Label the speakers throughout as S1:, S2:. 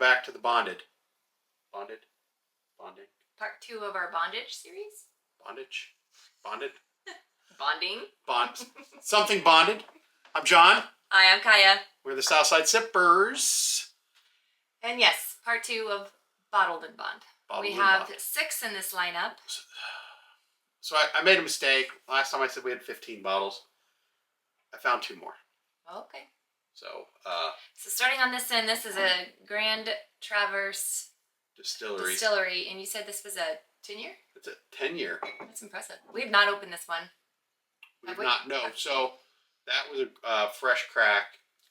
S1: back to the bonded. Bonding.
S2: Part 2 of our bondage series.
S1: Bonded.
S2: Bonding.
S1: Something bonded. I'm John.
S2: Hi, I'm Kaya.
S1: We're the Southside Sippers.
S2: And yes, part 2 of Bottled and Bond. We have 6 in this lineup.
S1: So I made a mistake. Last time I said we had 15 bottles. I found 2 more.
S2: Okay.
S1: So
S2: starting on this end, this is a Grand Traverse Distillery, and you said this was a 10-year?
S1: It's a 10-year.
S2: That's impressive. We have not opened this one.
S1: We've not, no. So that was a fresh crack.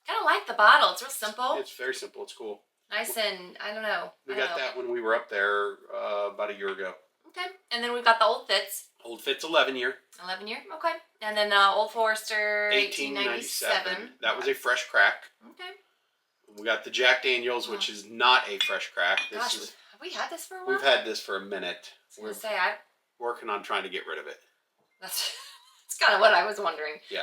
S2: Kind of like the bottle. It's real simple.
S1: It's very simple. It's cool.
S2: Nice and, I don't know.
S1: We got that when we were up there about a year ago.
S2: Okay. And then we've got the Old Fitz.
S1: Old Fitz 11-year.
S2: 11-year? Okay. And then the Old Forester 1897.
S1: That was a fresh crack.
S2: Okay.
S1: We got the Jack Daniels, which is not a fresh crack.
S2: Gosh, have we had this for a while?
S1: We've had this for a minute.
S2: We're
S1: working on trying to get rid of it.
S2: That's kind of what I was wondering.
S1: Yeah.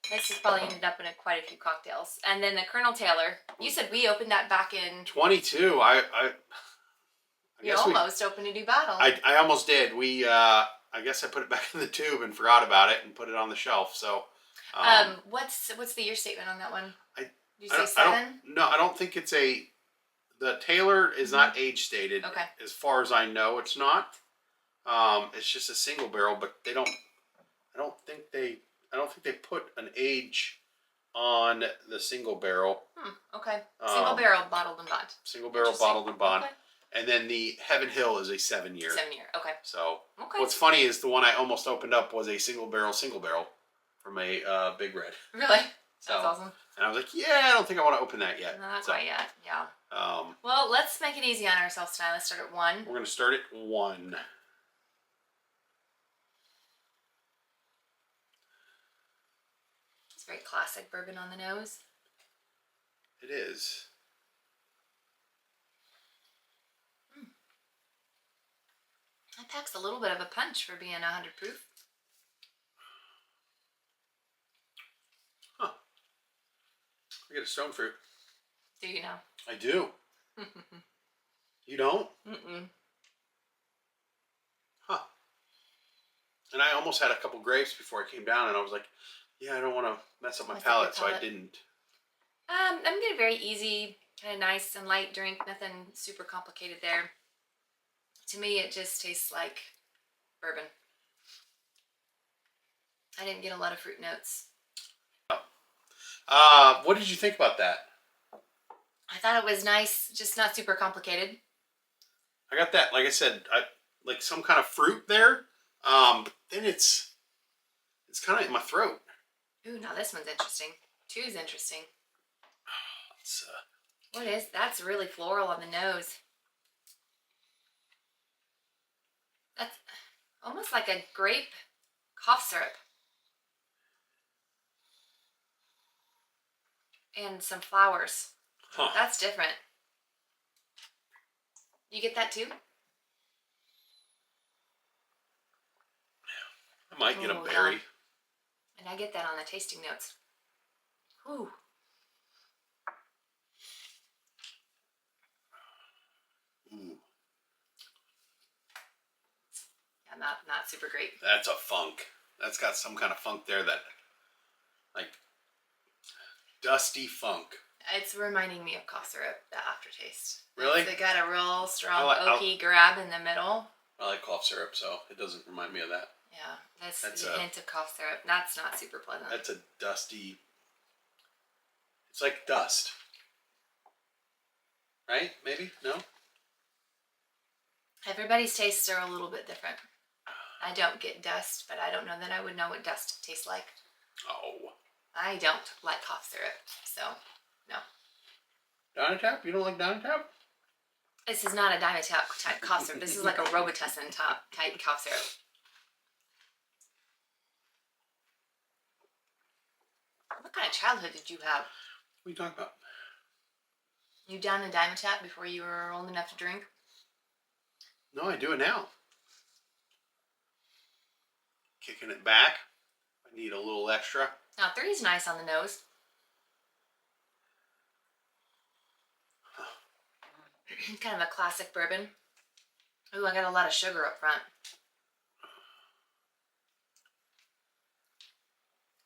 S2: This has probably ended up in quite a few cocktails. And then the Colonel Taylor. You said we opened that back in...
S1: 22.
S2: You almost opened a new bottle.
S1: I almost did. I guess I put it back in the tube and forgot about it and put it on the shelf. So,
S2: what's the year statement on that one? Did you
S1: say
S2: 7?
S1: No, I don't think it's the Taylor is not age stated.
S2: Okay. As
S1: far as I know, it's not. It's just a single barrel, but I don't think they put an age on the single barrel.
S2: Okay. Single barrel bottled and bond.
S1: Single barrel bottled and bond.
S2: Okay.
S1: And then the Heaven Hill is a 7-year.
S2: 7-year, okay.
S1: So, what's funny is the one I almost opened up was a single barrel from a Big Red.
S2: Really? That's awesome.
S1: And I was like, yeah, I don't think I want to open that yet.
S2: No, not quite yet, yeah. Well, let's make it easy on ourselves tonight. Let's start at 1.
S1: We're going to start at 1.
S2: It's very classic bourbon on the nose.
S1: It is.
S2: That packs a little bit of a punch for being 100 proof.
S1: Huh. I get a stone fruit.
S2: Do you know?
S1: I do. You don't?
S2: Mm-mm.
S1: Huh. And I almost had a couple grapes before I came down, and I was like, yeah, I don't want to mess up my palate, so I didn't.
S2: I'm getting a very easy, kind of nice and light drink. Nothing super complicated there. To me, it just tastes like bourbon. I didn't get a lot of fruit notes.
S1: What did you think about that?
S2: I thought it was nice, just not super complicated.
S1: I got that, like I said, like some kind of fruit there. But then it's kind of in my throat.
S2: Ooh, now this one's interesting. 2 is interesting.
S1: What
S2: is? That's really floral on the nose. That's almost like a grape cough syrup. And some flowers.
S1: Huh.
S2: That's different. You get that too?
S1: I might get a berry.
S2: Yeah. And I get that on the tasting notes. Ooh.
S1: Ooh.
S2: Not super great.
S1: That's a funk. That's got some kind of funk there that, like, dusty funk.
S2: It's reminding me of cough syrup, the aftertaste.
S1: Really?
S2: They got a real strong oaky grab in the middle.
S1: I like cough syrup, so it doesn't remind me of that.
S2: Yeah, that's a hint of cough syrup. That's not super pleasant.
S1: That's a dusty. It's like dust. Right? Maybe? No?
S2: Everybody's tastes are a little bit different. I don't get dust, but I don't know that I would know what dust tastes like.
S1: Oh.
S2: I don't like cough syrup, so no.
S1: Dynatap? You don't like Dynatap?
S2: This is not a Dynatap type cough syrup. This is like a Robitussin type cough syrup. What kind of childhood did you have?
S1: What are you talking about?
S2: You down a Dynatap before you were old enough to drink?
S1: No, I do it now. Kicking it back. I need a little extra.
S2: Now 3 is nice on the nose. kind of a classic bourbon. Ooh, I got a lot of sugar up front.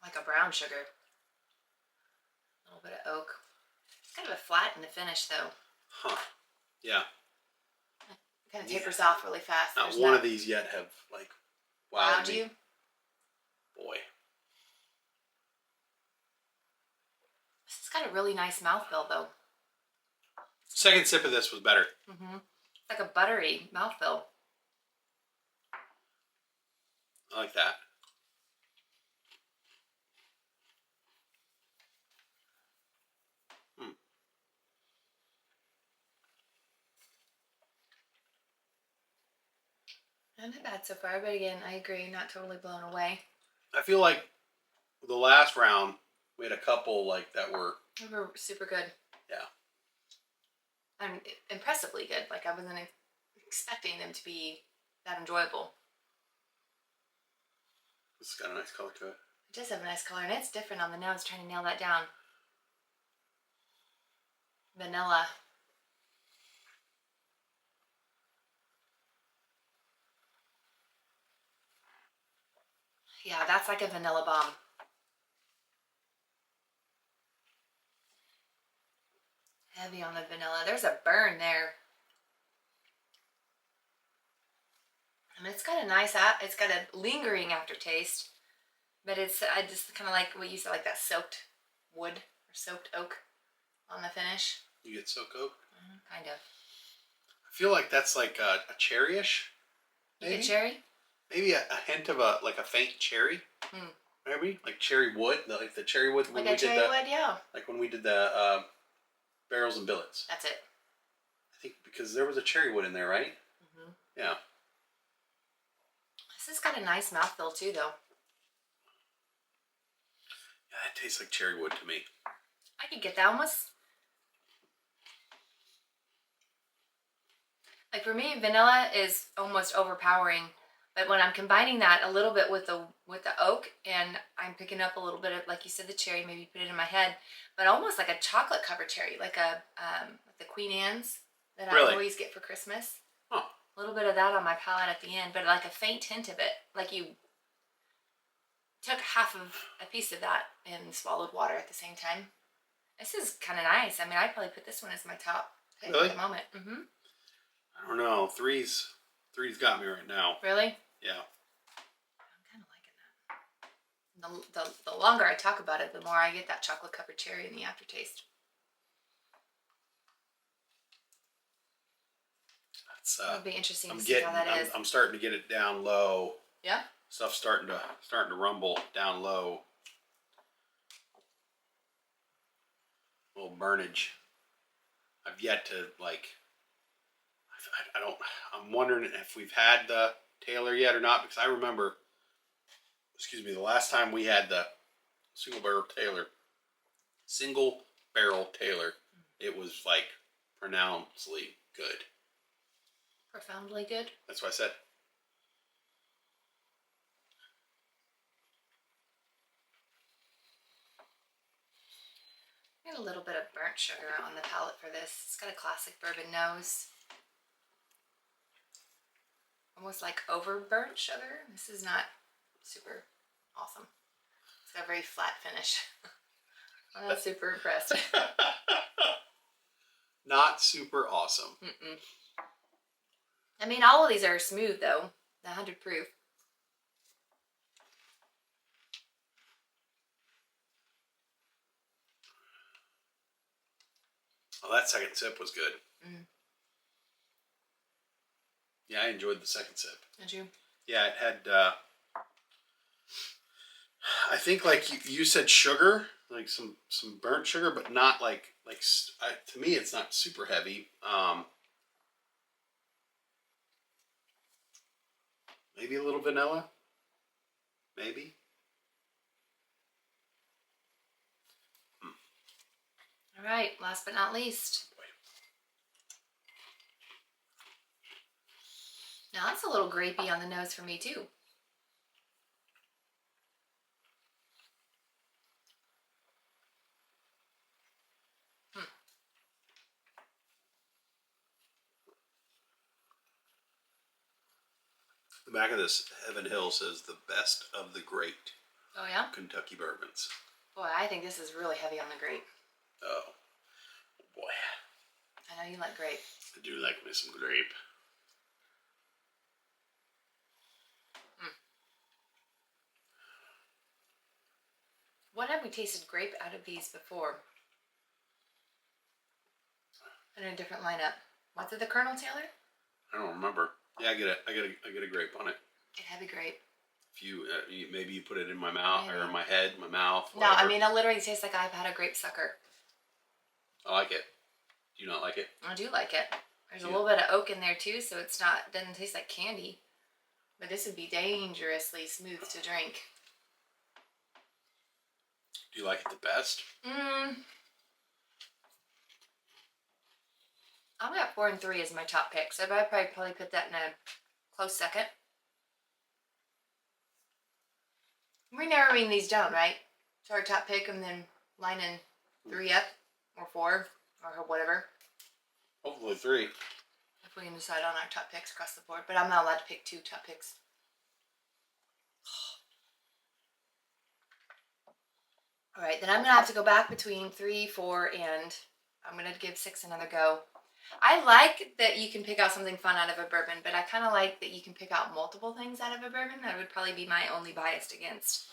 S2: Like a brown sugar. A little bit of oak. It's kind of a flat in the finish though.
S1: Huh. Yeah.
S2: It kind of tapers off really fast.
S1: Not one of these yet have like wowed me.
S2: You?
S1: Boy.
S2: This has got a really nice mouthfeel though.
S1: Second sip of this was better.
S2: Mm-hmm. It's like a buttery mouthfeel.
S1: I like that. Not bad so far, but again, I agree, not totally blown away. I feel like the last round we had a couple like that were.
S2: They were super good.
S1: Yeah.
S2: And impressively good. Like I wasn't expecting them to be that enjoyable.
S1: It's got a nice color to it.
S2: It does have a nice color, and it's different on the nose. Trying to nail that down. Vanilla. Yeah, that's like a vanilla bomb. Heavy on the vanilla. There's a burn there. And it's got a nice, it's got a lingering aftertaste. But it's, I just kind of like what you said, like that soaked wood or soaked oak on the finish.
S1: You get soaked oak?
S2: Kind of.
S1: I feel like that's like a cherryish.
S2: You get cherry?
S1: Maybe a hint of a faint cherry. Maybe like cherry wood, like the cherry wood when
S2: like
S1: we did
S2: cherry wood, yeah.
S1: Like when we did the barrels and billets.
S2: That's it.
S1: I think because there was a cherry wood in there, right?
S2: Mm-hmm.
S1: Yeah.
S2: This has got a nice mouthfeel too, though.
S1: Yeah, that tastes like cherry wood to me.
S2: I could get that almost. Like for me, vanilla is almost overpowering, but when I'm combining that a little bit with the oak, and I'm picking up a little bit of, like you said, the cherry, maybe put it in my head, but almost like a chocolate covered cherry, like a the Queen Anne's that I always get for Christmas.
S1: Huh.
S2: A little bit of that on my palate at the end, but like a faint hint of it, like you took half of a piece of that and swallowed water at the same time. This is kind of nice. I mean, I'd probably put this one as my top pick at the moment. Mm-hmm.
S1: I don't know. Three's got me right now.
S2: Really?
S1: Yeah.
S2: I'm kind of liking that. The longer I talk about it, the more I get that chocolate covered cherry in the aftertaste. That's it'll be interesting to see how that is.
S1: I'm starting to get it down low.
S2: Yeah.
S1: Stuff's starting to rumble down low. A little burnage. I've yet to like. I'm wondering if we've had the Taylor yet or not, because I remember, the last time we had the single barrel Taylor, it was like pronouncedly good.
S2: Profoundly good?
S1: That's what I said.
S2: Got a little bit of burnt sugar on the palate for this. It's got a classic bourbon nose. Almost like over burnt sugar. This is not super awesome. It's got a very flat finish. I'm not super impressed.
S1: Not super awesome.
S2: Mm-mm. I mean, all of these are smooth though. The 100 proof.
S1: Well, that second sip was good.
S2: Mm.
S1: Yeah, I enjoyed the second sip.
S2: Did you?
S1: Yeah, it had, I think like you said sugar, like some burnt sugar, but not like to me it's not super heavy. Maybe a little vanilla. Maybe.
S2: All right, last but not least. Now that's a little grapey on the nose for me too.
S1: The back of this Heaven Hill says the best of the great
S2: Oh yeah.
S1: Kentucky bourbons.
S2: Boy, I think this is really heavy on the grape.
S1: Oh boy,
S2: I know you like grape.
S1: I do like me some grape.
S2: What have we tasted grape out of these before? In a different lineup. Was it the Colonel Taylor?
S1: I don't remember. Yeah, I get a grape on it.
S2: It heavy grape.
S1: If you maybe you put it in my mouth or
S2: Maybe.
S1: in my head, my mouth.
S2: No,
S1: Whatever.
S2: I mean it literally tastes like I've had a grape sucker.
S1: I like it. Do you not like it?
S2: I do like it. There's a
S1: Yeah.
S2: little bit of oak in there too, so it's not doesn't taste like candy. But this would be dangerously smooth to drink.
S1: Do you like it the best?
S2: I'm at 4 and 3 as my top pick, so I'd probably put that in a close second. We're narrowing these down, right? So our top pick and then lining 3 up or 4 or whatever.
S1: Hopefully 3.
S2: If we can decide on our top picks across the board, but I'm not allowed to pick 2 top picks. All right, then I'm gonna have to go back between 3, 4, and I'm gonna give 6 another go. I like that you can pick out something fun out of a bourbon, but I kind of like that you can pick out multiple things out of a bourbon. That would probably be my only bias against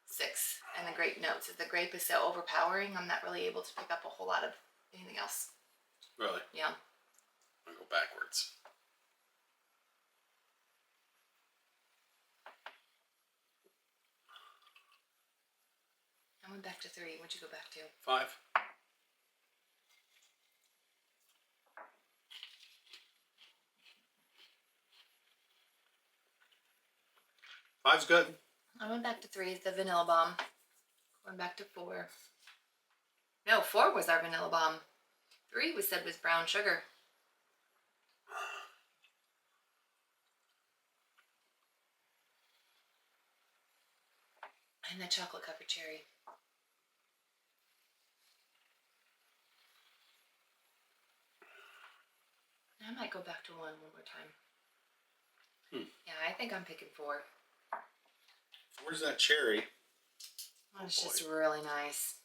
S2: 6 and the grape notes. If the grape is so overpowering, I'm not really able to pick up a whole lot of anything else.
S1: Really?
S2: Yeah.
S1: I'm gonna go backwards.
S2: I went back to 3. What'd you go back to?
S1: 5. Five's good.
S2: I went back to 3, the vanilla bomb. Going back to 4. No, 4 was our vanilla bomb. 3 was said was brown sugar. And the chocolate covered cherry. I might go back to 1 more time. Yeah, I think I'm picking 4.
S1: Where's that cherry?
S2: Oh, it's just really nice.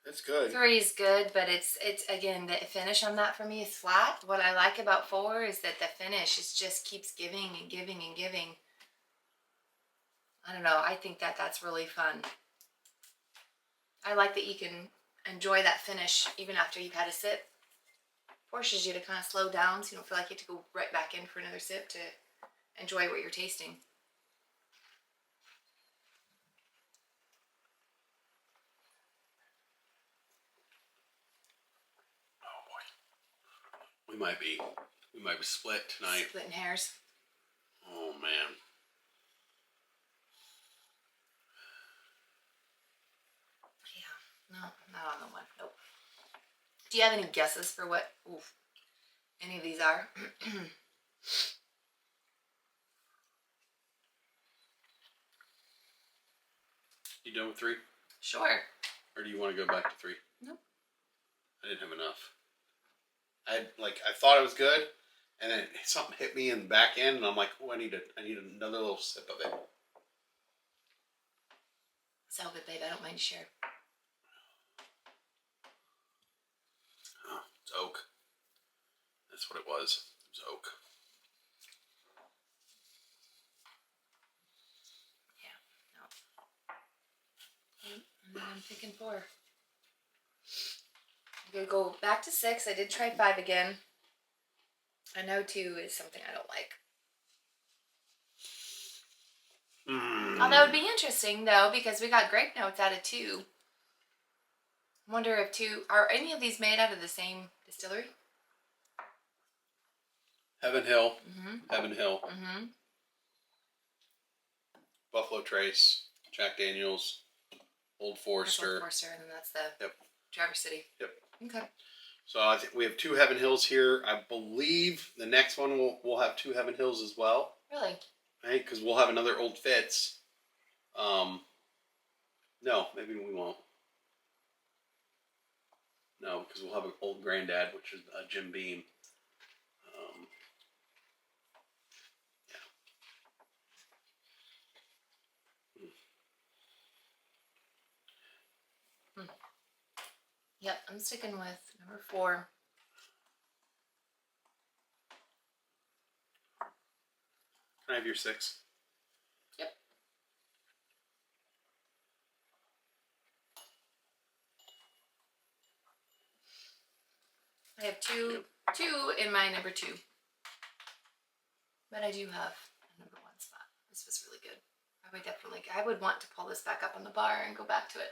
S1: It's good.
S2: 3 is good, but it's again, the finish on that for me is flat. What I like about 4 is that the finish is just keeps giving and giving and giving. I don't know. I think that's really fun. I like that you can enjoy that finish even after you've had a sip. Forces you to kind of slow down so you don't feel like you have to go right back in for another sip to enjoy what you're tasting.
S1: Oh boy. We might be split tonight.
S2: Splitting hairs.
S1: Oh man.
S2: Yeah. No, not on the 1. Nope. Do you have any guesses for what any of these are?
S1: You done with 3?
S2: Sure.
S1: Or do you want to go back to 3?
S2: Nope.
S1: I didn't have enough. I thought it was good, and then something hit me in the back end, and I'm like, oh, I need another little sip of it.
S2: It's all good, babe. I don't mind to share.
S1: Oh, it's oak. That's what it was. It was oak.
S2: And then I'm picking 4. I'm going to go back to 6. I did try 5 again. I know 2 is something I don't like. Although it would be interesting, though, because we got grape notes out of 2. I wonder if 2... Are any of these made out of the same distillery?
S1: Heaven Hill.
S2: Mm-hmm.
S1: Heaven Hill.
S2: Mm-hmm.
S1: Buffalo Trace. Jack Daniels. Old Forester.
S2: Old Forester, and then that's the
S1: Yep.
S2: Traverse City.
S1: Yep.
S2: Okay.
S1: So I think we have 2 Heaven Hills here. I believe the next one we'll have 2 Heaven Hills as well.
S2: Really?
S1: Right? Because we'll have another Old Fitz. No, maybe we won't. No, because we'll have an Old Granddad, which is Jim Beam. Yeah.
S2: Yep, I'm sticking with number 4.
S1: Can I have your 6?
S2: Yep. I have two in my number 2. But I do have a number 1 spot. This was really good. I would want to pull this back up on the bar and go back to it.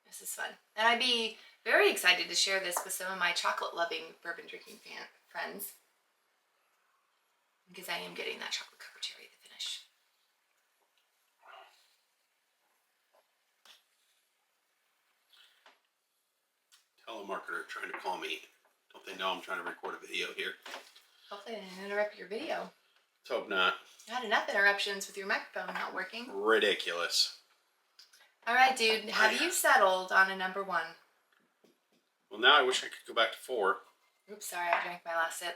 S2: This is fun. And I'd be very excited to share this with some of my chocolate-loving bourbon drinking friends. Because I am getting that chocolate covered cherry to finish.
S1: Telemarketer trying to call me. Don't they know I'm trying to record a video here?
S2: Hopefully I didn't interrupt your video.
S1: Let's hope not.
S2: You had enough interruptions with your microphone not working.
S1: Ridiculous.
S2: All right, dude. Have you settled on a number 1?
S1: Well, now I wish I could go back to 4.
S2: Oops, sorry. I drank my last sip.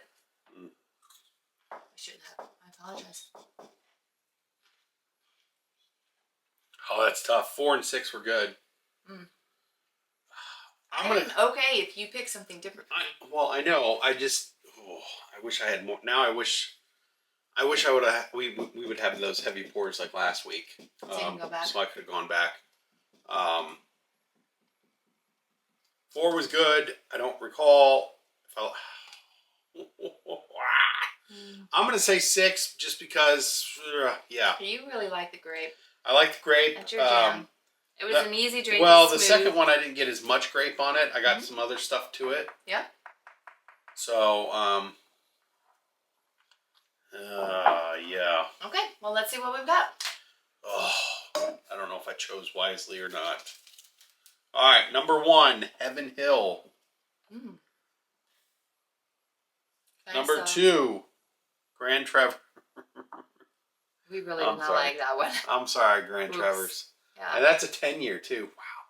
S2: I shouldn't have. I apologize.
S1: Oh, that's tough. 4 and 6 were good.
S2: I'm okay if you pick something different.
S1: I know. I wish I had more. Now I wish I would have. We would have those heavy pours like last week.
S2: So you can go back.
S1: So I could have gone back. 4 was good. I don't recall. I'm gonna say 6 just because. Yeah.
S2: You really like the grape.
S1: I like the grape.
S2: That's your jam. It was an easy drink.
S1: Well, the second one I didn't get as much grape on it. I got some other stuff to it.
S2: Yeah.
S1: So, yeah.
S2: Okay, well, let's see what we've got.
S1: Oh, I don't know if I chose wisely or not. All right, number 1, Heaven Hill. Number 2, Grand Trevor.
S2: We really did not like that one.
S1: I'm sorry, Grand Trevor's.
S2: Yeah.
S1: And that's a 10-year too.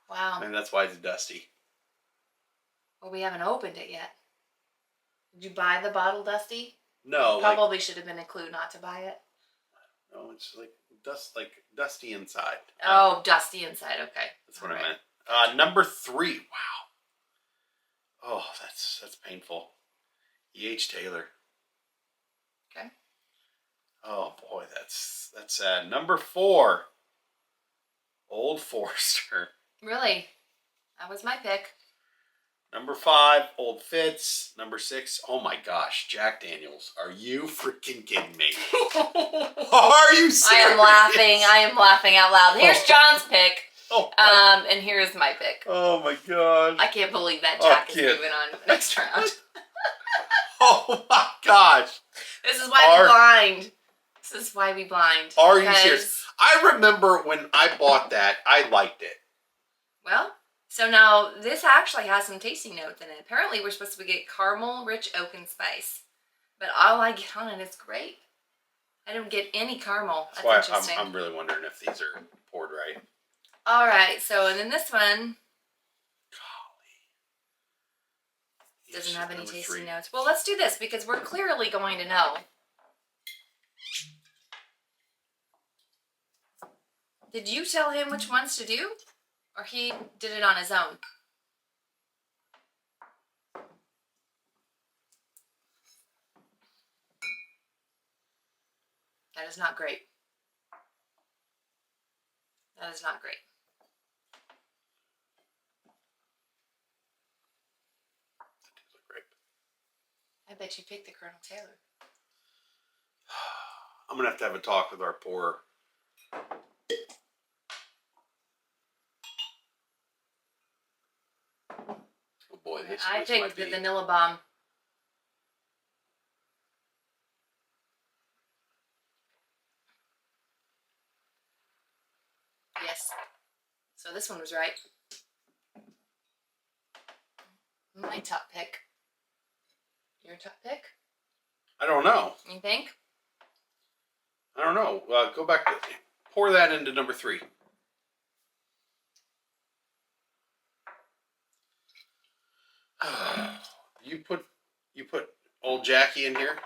S2: Wow.
S1: And that's why it's dusty.
S2: Well, we haven't opened it yet. Did you buy the bottle, Dusty?
S1: No.
S2: Probably should have been a clue not to buy it.
S1: No, it's like dusty inside.
S2: Oh, dusty inside. Okay.
S1: That's what I meant. Number 3. Wow. Oh, that's painful. E.H. Taylor.
S2: Okay.
S1: Oh boy, that's sad. Number 4. Old Forester.
S2: Really? That was my pick.
S1: Number 5, Old Fitz. Number 6, oh my gosh, Jack Daniels. Are you freaking kidding me? Are you serious?
S2: I am laughing out loud. Here's John's pick.
S1: Oh
S2: and here's my pick.
S1: Oh my gosh.
S2: I can't believe that Jack is moving on to the next round.
S1: Oh my gosh.
S2: This is why we blind. This is why we blind.
S1: Are you serious? I remember when I bought that, I liked it.
S2: Well, so now this actually has some tasting notes in it. Apparently we're supposed to get caramel, rich oak, and spice. But all I get on it is grape. I don't get any caramel. That's interesting.
S1: I'm really wondering if these are poured right.
S2: All right, so and then this one doesn't have any tasting notes. Well, let's do this because we're clearly going to know. Did you tell him which ones to do? Or he did it on his own? That is not great. That is not great. I bet you picked the Colonel Taylor.
S1: I'm going to have a talk with our pourer. Oh boy, this
S2: I
S1: might
S2: picked
S1: be...
S2: the Vanilla Bomb. Yes. So this one was right. My top pick. Your top pick?
S1: I don't know.
S2: You think?
S1: I don't know. Go back to... Pour that into number 3. You put old Jackie in here?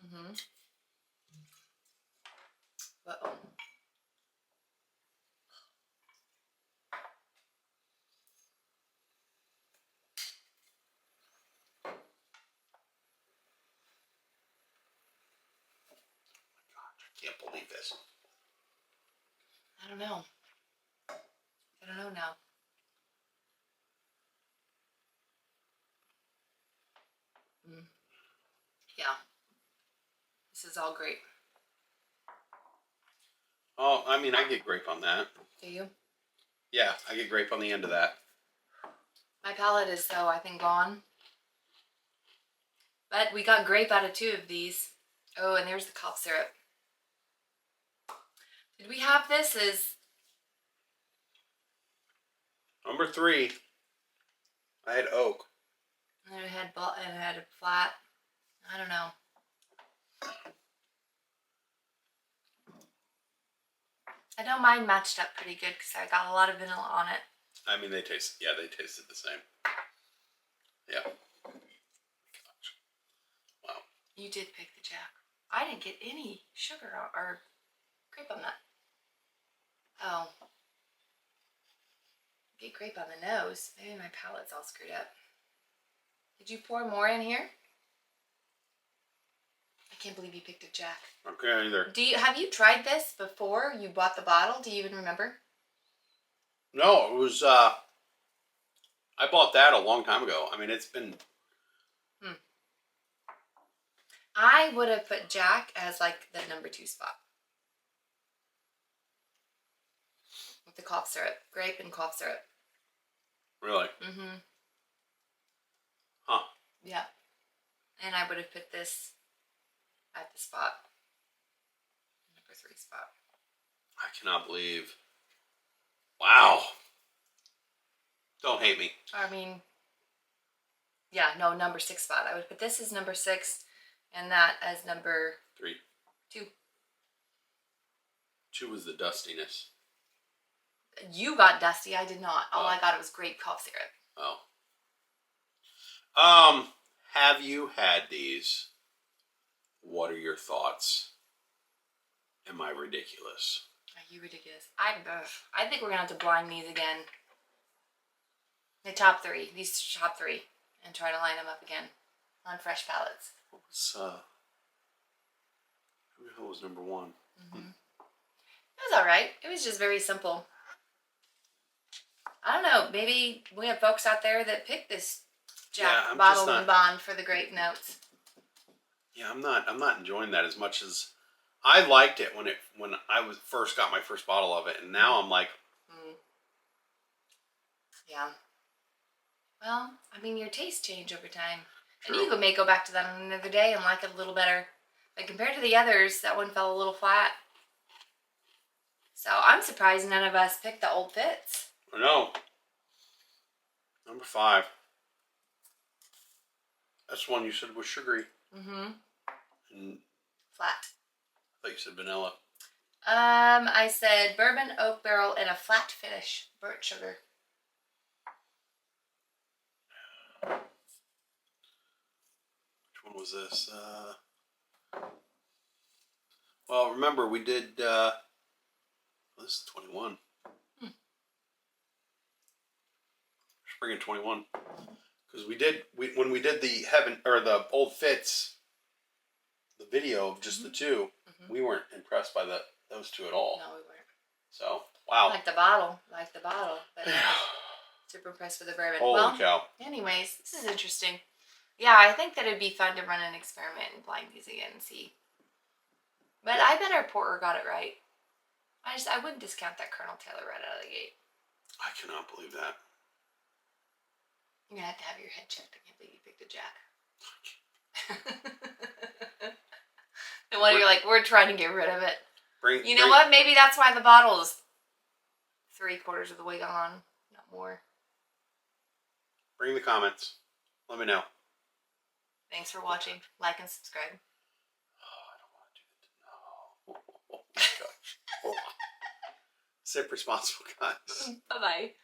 S2: Mm-hmm. Uh-oh. don't know. I don't know now. Yeah. This is all grape.
S1: Oh, I mean, I get grape on that.
S2: Do you?
S1: Yeah, I get grape on the end of that.
S2: My palate is so, I think, gone. But we got grape out of 2 of these. Oh, and there's the cough syrup. Did we have this as...
S1: Number 3, I had oak.
S2: And it had a flat. I don't know. I know mine matched up pretty good because I got a lot of vanilla on it.
S1: I mean, they tasted the same. Yeah. Wow.
S2: You did pick the Jack. I didn't get any sugar or grape on that. Oh. Get grape on the nose. Maybe my palate's all screwed up. Did you pour more in here? I can't believe you picked a Jack.
S1: Okay, either.
S2: Have you tried this before you bought the bottle? Do you even remember?
S1: No, it was. I bought that a long time ago. I mean, it's been.
S2: I would have put Jack as like the number 2 spot. With the cough syrup. Grape and cough syrup.
S1: Really?
S2: Mm-hmm.
S1: Huh.
S2: Yeah. And I would have put this at the spot. Number 3 spot.
S1: I cannot believe. Wow. Don't hate me.
S2: I mean, yeah, no, number 6 spot. I would put this as number 6 and that as number
S1: 3.
S2: 2.
S1: 2 was the dustiness.
S2: You got dusty. I did not. All
S1: Oh.
S2: I got was grape cough syrup.
S1: Oh. Have you had these? What are your thoughts? Am I ridiculous?
S2: Are you ridiculous? I think we're gonna have to blind these again. The top 3. These top 3. And try to line them up again. On fresh palettes.
S1: What was who the hell was number 1?
S2: Mm-hmm. It was alright. It was just very simple. I don't know. Maybe we have folks out there that pick this Jack bottle and bond for the grape notes.
S1: Yeah, I'm not enjoying that as much as I liked it when I first got my first bottle of it, and now I'm like,
S2: yeah. Well, I mean, your tastes change over time,
S1: true.
S2: and you may go back to that on another day and like it a little better. But compared to the others, that one fell a little flat. So I'm surprised none of us picked the Old Fitz.
S1: I know. Number 5. That's one you said was sugary.
S2: Mm-hmm.
S1: And
S2: Flat.
S1: I thought you said vanilla.
S2: I said bourbon, oak barrel, and a flat finish. Burnt sugar.
S1: Which one was this? Well, remember we did. This is 21. Spring of 21. Because when we did the the Old Fitz, the video of just the 2, we weren't impressed by those 2 at all.
S2: No, we weren't.
S1: So wow.
S2: Like the bottle. But super impressed with the bourbon.
S1: Holy cow.
S2: Anyways, this is interesting. Yeah, I think that it'd be fun to run an experiment and blind these again and see. But I bet our porter got it right. I wouldn't discount that Colonel Taylor right out of the gate.
S1: I cannot believe that.
S2: You're gonna have to have your head checked. I can't believe you picked a Jack. The one you're like, we're trying to get rid of it. You know what? Maybe that's why the bottle is 3/4 of the way gone, not more.
S1: Bring the comments. Let me know.
S2: Thanks for watching. Like and subscribe.
S1: Oh, I don't want to do that. No. Oh my gosh. Sip responsible, guys.
S2: Bye-bye.